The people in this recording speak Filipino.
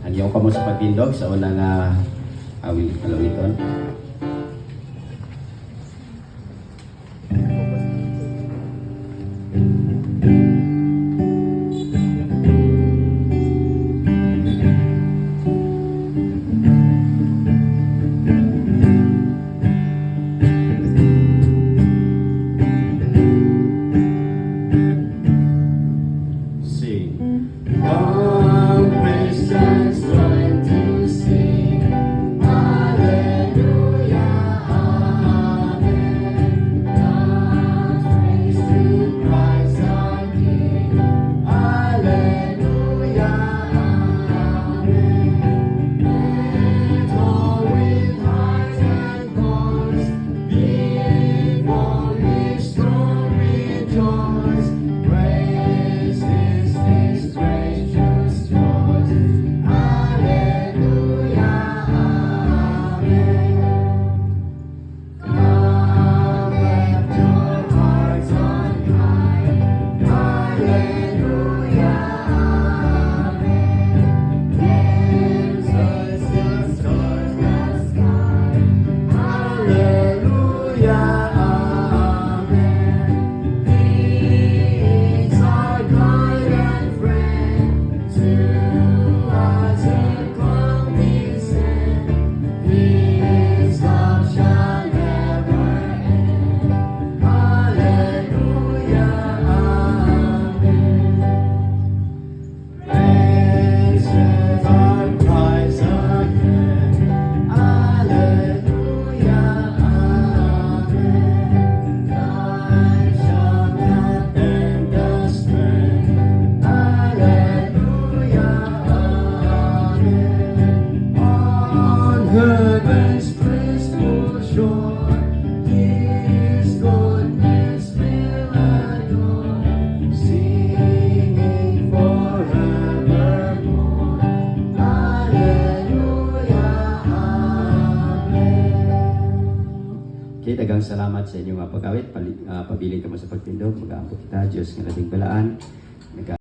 Anyo ka mo sa pagtindog sa unang awil kalawiton. Heaven's blissful shore, His goodness will adore, singing forevermore. Hallelujah, Amen. Okay, daghang salamat sa inyong pag-awit. Pabiling ka mo sa pagtindog. Mag-aambot kita, Diyos nga labing balaan.